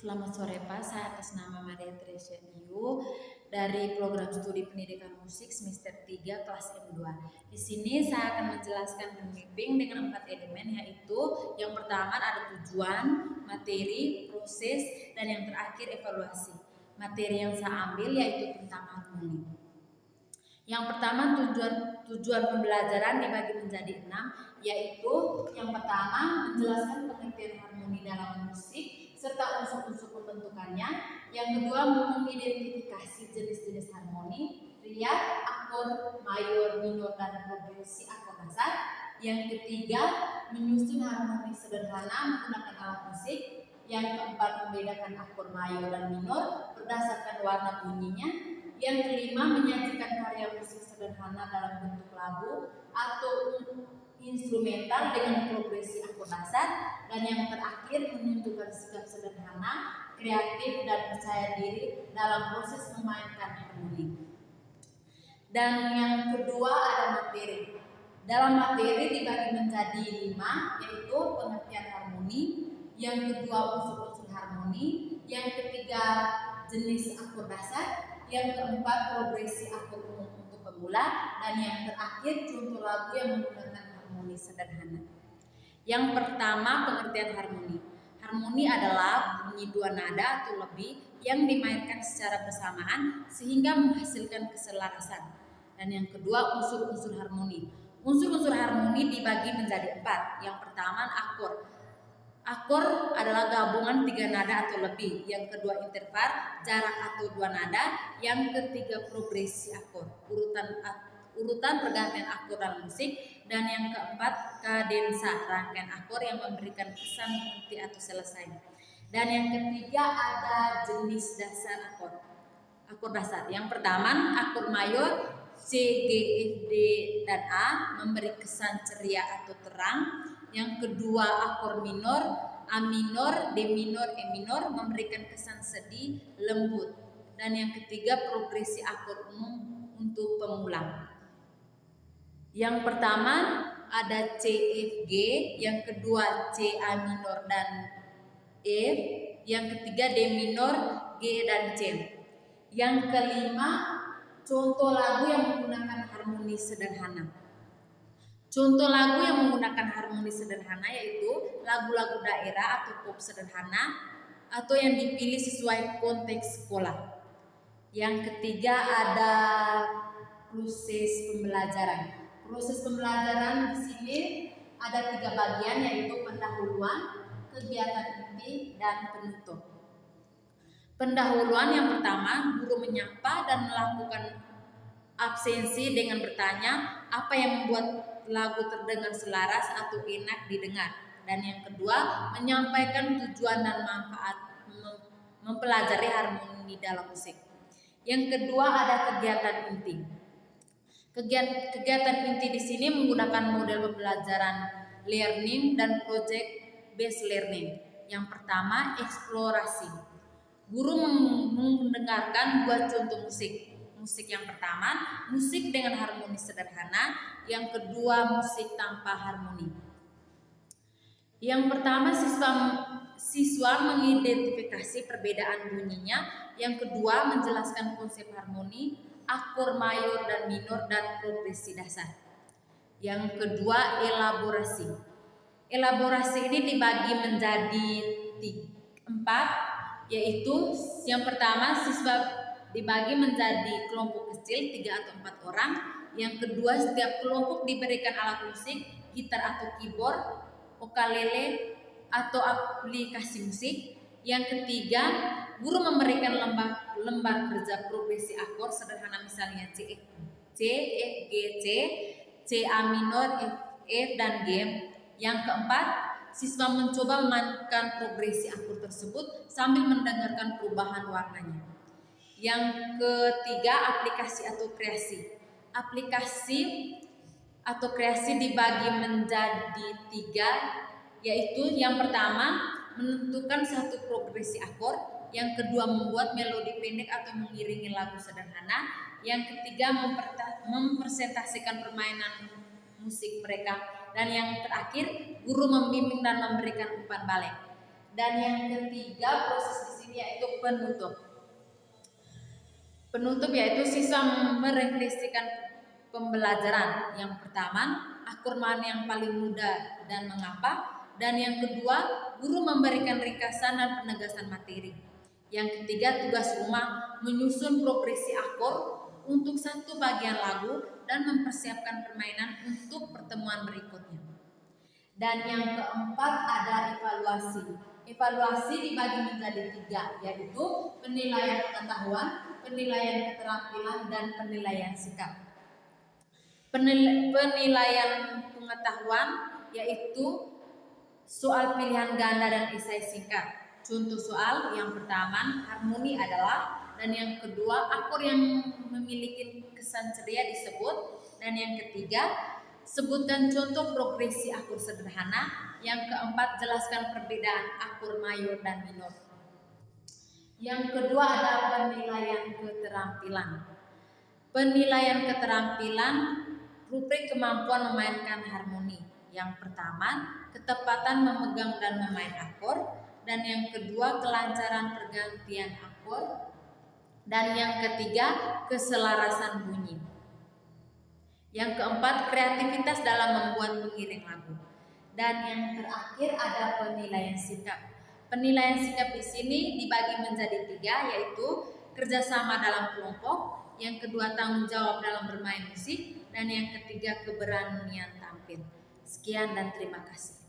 Selamat sore Pak, saya atas nama Maria Tresia Diu dari program studi pendidikan musik semester 3 kelas M2. Di sini saya akan menjelaskan pembimbing dengan 4 elemen, yaitu yang pertama ada tujuan, materi, proses, dan yang terakhir evaluasi. Materi yang saya ambil yaitu tentang harmoni. Yang pertama tujuan pembelajaran dibagi menjadi 6, yaitu yang pertama menjelaskan pengertian harmoni dalam musik serta unsur-unsur pembentukannya. Yang kedua mengidentifikasi jenis-jenis harmoni, riat, akor, mayor, minor, dan progresi akor dasar. Yang ketiga menyusun harmoni sederhana menggunakan alat musik. Yang keempat membedakan akor mayor dan minor berdasarkan warna bunyinya. Yang kelima menyajikan karya musik sederhana dalam bentuk lagu atau instrumental dengan progresi akor dasar. Dan yang terakhir menunjukkan sikap sederhana, kreatif, dan percaya diri dalam proses memainkan harmoni. Dan yang kedua ada materi. Dalam materi dibagi menjadi 5, yaitu pengertian harmoni. Yang kedua unsur-unsur harmoni. Yang ketiga jenis akor dasar. Yang keempat progresi akor umum untuk pemula. Dan yang terakhir contoh lagu yang menggunakan harmoni sederhana. Yang pertama pengertian harmoni. Harmoni adalah bunyi dua nada atau lebih yang dimainkan secara bersamaan sehingga menghasilkan keselarasan. Dan yang kedua unsur-unsur harmoni. Unsur-unsur harmoni dibagi menjadi 4. Yang pertama akor. Akor adalah gabungan 3 nada atau lebih. Yang kedua interval, jarak atau 2 nada. Yang ketiga progresi akor, urutan pergantian akor dalam musik. Dan yang keempat kadensa, rangkaian akor yang memberikan kesan berhenti atau selesai. Dan yang ketiga ada jenis dasar akor dasar. Yang pertama akor mayor C, G, F, D, dan A memberi kesan ceria atau terang. Yang kedua akor minor A minor, D minor, E minor memberikan kesan sedih, lembut. Dan yang ketiga progresi akor umum untuk pemula. Yang pertama ada C, F, G. Yang kedua C, A minor, dan F. Yang ketiga D minor, G, dan C. Yang kelima contoh lagu yang menggunakan harmoni sederhana. Contoh lagu yang menggunakan harmoni sederhana yaitu lagu-lagu daerah atau pop sederhana atau yang dipilih sesuai konteks sekolah. Yang ketiga ada proses pembelajaran. Proses pembelajaran di sini ada 3 bagian, yaitu pendahuluan, kegiatan inti, dan penutup. Pendahuluan yang pertama, guru menyapa dan melakukan absensi dengan bertanya apa yang membuat lagu terdengar selaras atau enak didengar. Dan yang kedua, menyampaikan tujuan dan manfaat mempelajari harmoni dalam musik. Yang kedua ada kegiatan inti. Kegiatan inti di sini menggunakan model pembelajaran learning dan project based learning. Yang pertama, eksplorasi. Guru mendengarkan 2 contoh musik. Musik yang pertama, musik dengan harmoni sederhana. Yang kedua, musik tanpa harmoni. Yang pertama, siswa mengidentifikasi perbedaan bunyinya. Yang kedua, menjelaskan konsep harmoni, akor mayor dan minor, dan progresi dasar. Yang kedua, elaborasi. Elaborasi ini dibagi menjadi 4, yaitu yang pertama siswa dibagi menjadi kelompok kecil 3 atau 4 orang. Yang kedua setiap kelompok diberikan alat musik, gitar atau keyboard, ukulele atau aplikasi musik. Yang ketiga guru memberikan lembar kerja progresi akor sederhana, misalnya C, F, G, C, A minor, F, dan G. Yang keempat siswa mencoba memainkan progresi akor tersebut sambil mendengarkan perubahan warnanya. Yang ketiga aplikasi atau kreasi. Aplikasi atau kreasi dibagi menjadi 3, yaitu yang pertama menentukan satu progresi akor. Yang kedua membuat melodi pendek atau mengiringi lagu sederhana. Yang ketiga mempresentasikan permainan musik mereka. Dan yang terakhir guru membimbing dan memberikan umpan balik. Dan yang ketiga proses di sini yaitu penutup. Penutup yaitu siswa merefleksikan pembelajaran. Yang pertama, akur mana yang paling mudah dan mengapa. Dan yang kedua, guru memberikan ringkasan dan penegasan materi. Yang ketiga, tugas rumah menyusun progresi akur untuk satu bagian lagu dan mempersiapkan permainan untuk pertemuan berikutnya. Dan yang keempat ada evaluasi. Evaluasi dibagi menjadi 3, yaitu penilaian pengetahuan, penilaian keterampilan, dan penilaian sikap. Penilaian pengetahuan yaitu soal pilihan ganda dan esai singkat. Contoh soal yang pertama, harmoni adalah, dan yang kedua, akur yang memiliki kesan ceria disebut, dan yang ketiga, sebutkan contoh progresi akur sederhana. Yang keempat, jelaskan perbedaan akur mayor dan minor. Yang kedua ada penilaian keterampilan. Penilaian keterampilan rubrik kemampuan memainkan harmoni. Yang pertama, ketepatan memegang dan memain akor, dan yang kedua, kelancaran pergantian akor, dan yang ketiga, keselarasan bunyi. Yang keempat, kreativitas dalam membuat pengiring lagu. Dan yang terakhir ada penilaian sikap. Penilaian sikap di sini dibagi menjadi 3, yaitu kerjasama dalam kelompok, yang kedua tanggung jawab dalam bermain musik, dan yang ketiga keberanian tampil. Sekian dan terima kasih.